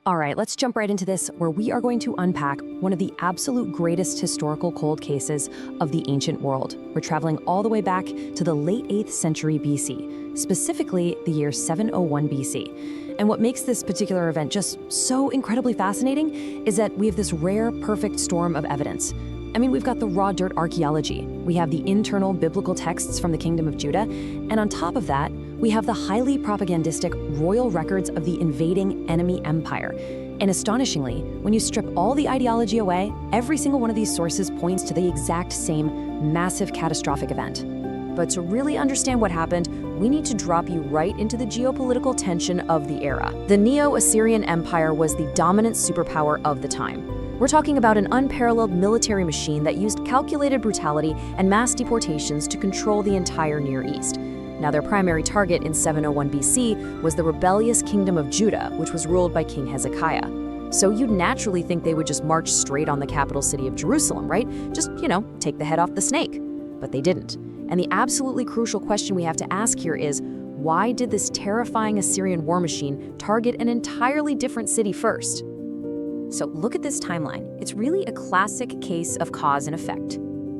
All right, let's jump right into this, where we are going to unpack one of the absolute greatest historical cold cases of the ancient world. We're traveling all the way back to the late 8th century BC, specifically the year 701 BC. And what makes this particular event just so incredibly fascinating is that we have this rare, perfect storm of evidence. I mean, we've got the raw dirt archaeology, we have the internal biblical texts from the Kingdom of Judah, and on top of that, we have the highly propagandistic royal records of the invading enemy empire. And astonishingly, when you strip all the ideology away, every single one of these sources points to the exact same massive catastrophic event. But to really understand what happened, we need to drop you right into the geopolitical tension of the era. The Neo-Assyrian Empire was the dominant superpower of the time. We're talking about an unparalleled military machine that used calculated brutality and mass deportations to control the entire Near East. Now, their primary target in 701 BC was the rebellious Kingdom of Judah, which was ruled by King Hezekiah. So you'd naturally think they would just march straight on the capital city of Jerusalem, right? Just, take the head off the snake. But they didn't. And the absolutely crucial question we have to ask here is, why did this terrifying Assyrian war machine target an entirely different city first? So look at this timeline. It's really a classic case of cause and effect.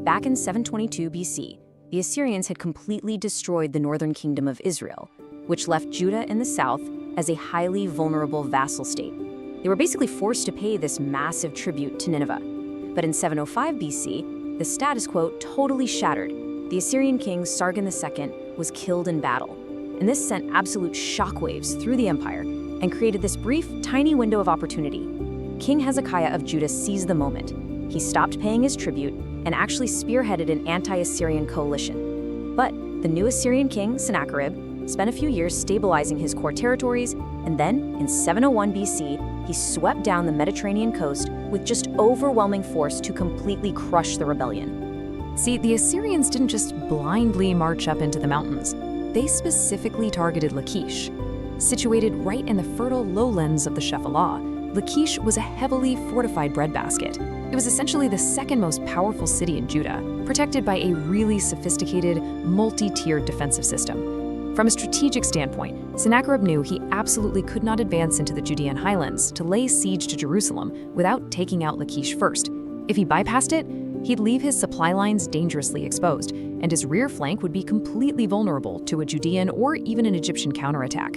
Back in 722 BC, the Assyrians had completely destroyed the northern kingdom of Israel, which left Judah in the south as a highly vulnerable vassal state. They were basically forced to pay this massive tribute to Nineveh. But in 705 BC, the status quo totally shattered. The Assyrian king Sargon II was killed in battle, and this sent absolute shockwaves through the empire and created this brief, tiny window of opportunity. King Hezekiah of Judah seized the moment. He stopped paying his tribute and actually spearheaded an anti-Assyrian coalition. But the new Assyrian king, Sennacherib, spent a few years stabilizing his core territories, and then, in 701 BC, he swept down the Mediterranean coast with just overwhelming force to completely crush the rebellion. See, the Assyrians didn't just blindly march up into the mountains. They specifically targeted Lachish. Situated right in the fertile lowlands of the Shephelah, Lachish was a heavily fortified breadbasket. It was essentially the second most powerful city in Judah, protected by a really sophisticated, multi-tiered defensive system. From a strategic standpoint, Sennacherib knew he absolutely could not advance into the Judean highlands to lay siege to Jerusalem without taking out Lachish first. If he bypassed it, he'd leave his supply lines dangerously exposed, and his rear flank would be completely vulnerable to a Judean or even an Egyptian counterattack.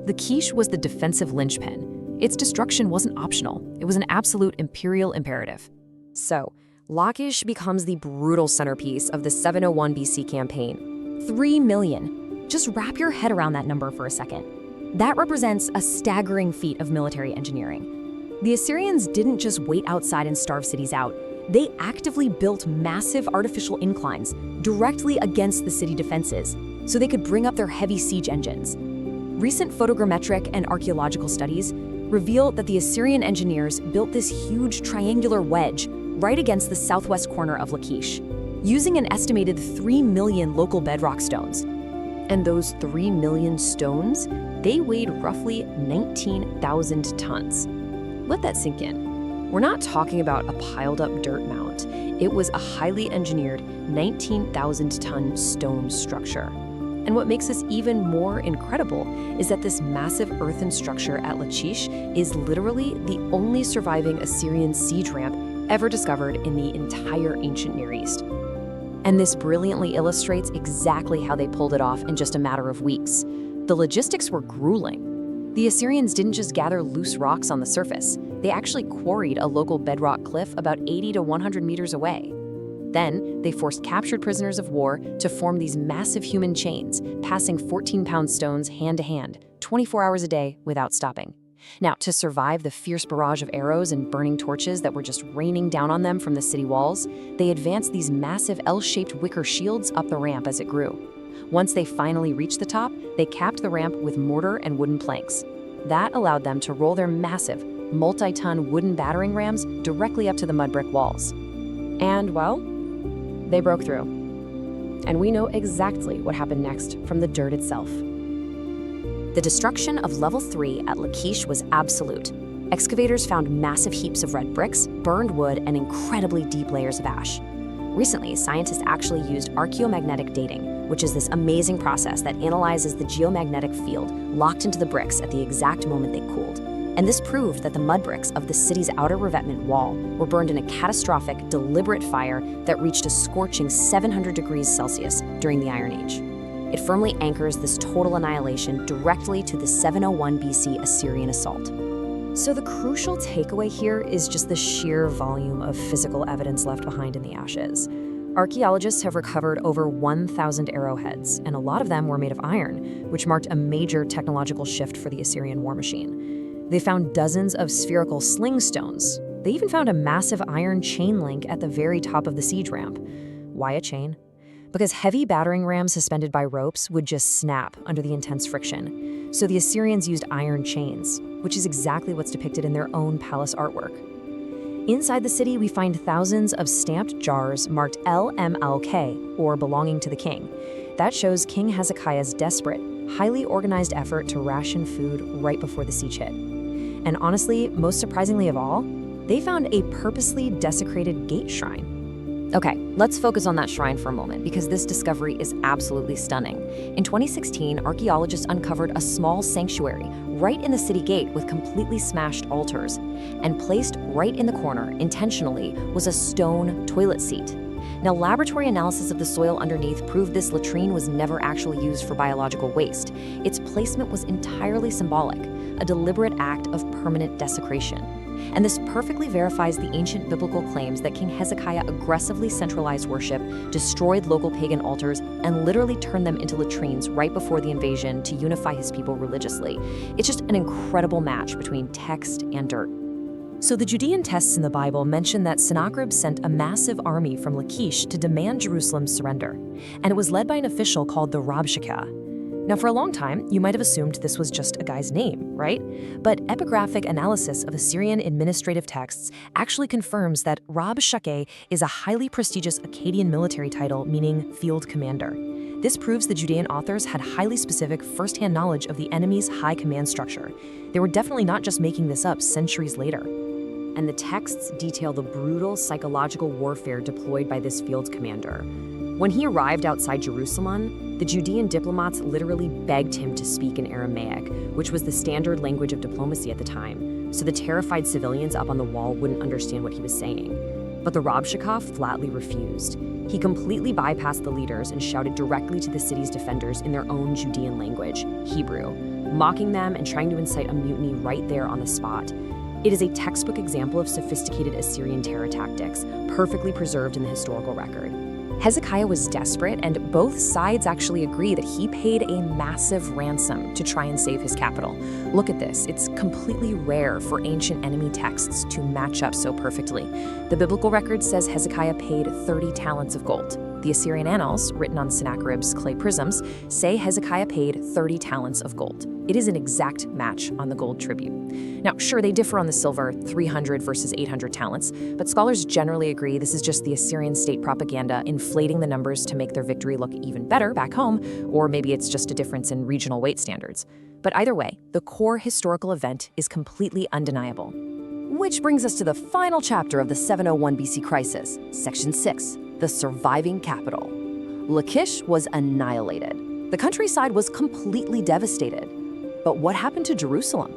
Lachish was the defensive linchpin. Its destruction wasn't optional. It was an absolute imperial imperative. So, Lachish becomes the brutal centerpiece of the 701 BC campaign. 3 million. Just wrap your head around that number for a second. That represents a staggering feat of military engineering. The Assyrians didn't just wait outside and starve cities out. They actively built massive artificial inclines directly against the city defenses so they could bring up their heavy siege engines. Recent photogrammetric and archaeological studies reveal that the Assyrian engineers built this huge triangular wedge right against the southwest corner of Lachish, using an estimated 3 million local bedrock stones. And those 3 million stones, they weighed roughly 19,000 tons. Let that sink in. We're not talking about a piled-up dirt mound. It was a highly engineered 19,000-ton stone structure. And what makes this even more incredible is that this massive earthen structure at Lachish is literally the only surviving Assyrian siege ramp ever discovered in the entire ancient Near East. And this brilliantly illustrates exactly how they pulled it off in just a matter of weeks. The logistics were grueling. The Assyrians didn't just gather loose rocks on the surface. They actually quarried a local bedrock cliff about 80 to 100 meters away. Then, they forced captured prisoners of war to form these massive human chains, passing 14-pound stones hand to hand, 24 hours a day without stopping. Now, to survive the fierce barrage of arrows and burning torches that were just raining down on them from the city walls, they advanced these massive L-shaped wicker shields up the ramp as it grew. Once they finally reached the top, they capped the ramp with mortar and wooden planks. That allowed them to roll their massive, multi-ton wooden battering rams directly up to the mud brick walls. And, well, they broke through. And we know exactly what happened next from the dirt itself. The destruction of level 3 at Lachish was absolute. Excavators found massive heaps of red bricks, burned wood, and incredibly deep layers of ash. Recently, scientists actually used archaeomagnetic dating, which is this amazing process that analyzes the geomagnetic field locked into the bricks at the exact moment they cooled. And this proved that the mud bricks of the city's outer revetment wall were burned in a catastrophic, deliberate fire that reached a scorching 700 degrees Celsius during the Iron Age. It firmly anchors this total annihilation directly to the 701 BC Assyrian assault. So the crucial takeaway here is just the sheer volume of physical evidence left behind in the ashes. Archaeologists have recovered over 1,000 arrowheads, and a lot of them were made of iron, which marked a major technological shift for the Assyrian war machine. They found dozens of spherical sling stones. They even found a massive iron chain link at the very top of the siege ramp. Why a chain? Because heavy battering rams suspended by ropes would just snap under the intense friction. So the Assyrians used iron chains, which is exactly what's depicted in their own palace artwork. Inside the city, we find thousands of stamped jars marked LMLK, or belonging to the king. That shows King Hezekiah's desperate, highly organized effort to ration food right before the siege hit. And honestly, most surprisingly of all, they found a purposely desecrated gate shrine. Okay, let's focus on that shrine for a moment, because this discovery is absolutely stunning. In 2016, archaeologists uncovered a small sanctuary right in the city gate with completely smashed altars. And placed right in the corner, intentionally, was a stone toilet seat. Now, laboratory analysis of the soil underneath proved this latrine was never actually used for biological waste. Its placement was entirely symbolic, a deliberate act of permanent desecration. And this perfectly verifies the ancient biblical claims that King Hezekiah aggressively centralized worship, destroyed local pagan altars, and literally turned them into latrines right before the invasion to unify his people religiously. It's just an incredible match between text and dirt. So the Judean texts in the Bible mention that Sennacherib sent a massive army from Lachish to demand Jerusalem's surrender, and it was led by an official called the Rabshakeh. Now, for a long time, you might have assumed this was just a guy's name, right? But epigraphic analysis of Assyrian administrative texts actually confirms that Rabshakeh is a highly prestigious Akkadian military title meaning field commander. This proves the Judean authors had highly specific first-hand knowledge of the enemy's high command structure. They were definitely not just making this up centuries later. And the texts detail the brutal psychological warfare deployed by this field commander. When he arrived outside Jerusalem, the Judean diplomats literally begged him to speak in Aramaic, which was the standard language of diplomacy at the time, so the terrified civilians up on the wall wouldn't understand what he was saying. But the Rabshakeh flatly refused. He completely bypassed the leaders and shouted directly to the city's defenders in their own Judean language, Hebrew, mocking them and trying to incite a mutiny right there on the spot. It is a textbook example of sophisticated Assyrian terror tactics, perfectly preserved in the historical record. Hezekiah was desperate, and both sides actually agree that he paid a massive ransom to try and save his capital. Look at this. It's completely rare for ancient enemy texts to match up so perfectly. The biblical record says Hezekiah paid 30 talents of gold. The Assyrian annals, written on Sennacherib's clay prisms, say Hezekiah paid 30 talents of gold. It is an exact match on the gold tribute. Now, sure, they differ on the silver, 300 versus 800 talents, but scholars generally agree this is just the Assyrian state propaganda inflating the numbers to make their victory look even better back home, or maybe it's just a difference in regional weight standards. But either way, the core historical event is completely undeniable. Which brings us to the final chapter of the 701 BC crisis, Section 6, the surviving capital. Lachish was annihilated. The countryside was completely devastated. But what happened to Jerusalem?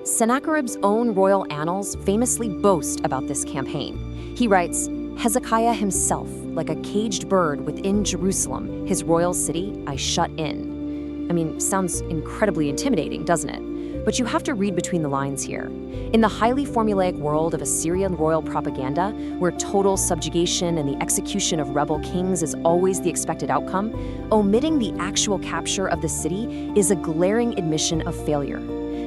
Sennacherib's own royal annals famously boast about this campaign. He writes, Hezekiah himself, like a caged bird within Jerusalem, his royal city, I shut in. I mean, sounds incredibly intimidating, doesn't it? But you have to read between the lines here. In the highly formulaic world of Assyrian royal propaganda, where total subjugation and the execution of rebel kings is always the expected outcome, omitting the actual capture of the city is a glaring admission of failure.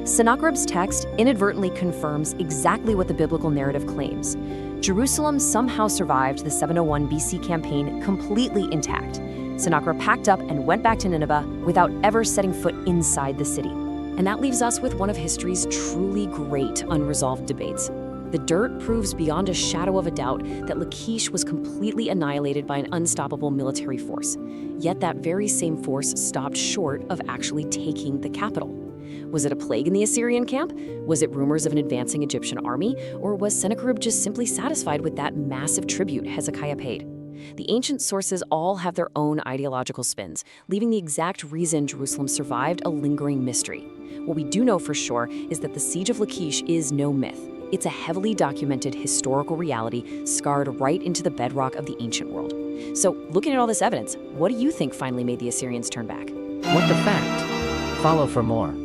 Sennacherib's text inadvertently confirms exactly what the biblical narrative claims. Jerusalem somehow survived the 701 BC campaign completely intact. Sennacherib packed up and went back to Nineveh without ever setting foot inside the city. And that leaves us with one of history's truly great unresolved debates. The dirt proves beyond a shadow of a doubt that Lachish was completely annihilated by an unstoppable military force. Yet that very same force stopped short of actually taking the capital. Was it a plague in the Assyrian camp? Was it rumors of an advancing Egyptian army? Or was Sennacherib just simply satisfied with that massive tribute Hezekiah paid? The ancient sources all have their own ideological spins, leaving the exact reason Jerusalem survived a lingering mystery. What we do know for sure is that the Siege of Lachish is no myth. It's a heavily documented historical reality scarred right into the bedrock of the ancient world. So, looking at all this evidence, what do you think finally made the Assyrians turn back? What the fact? Follow for more.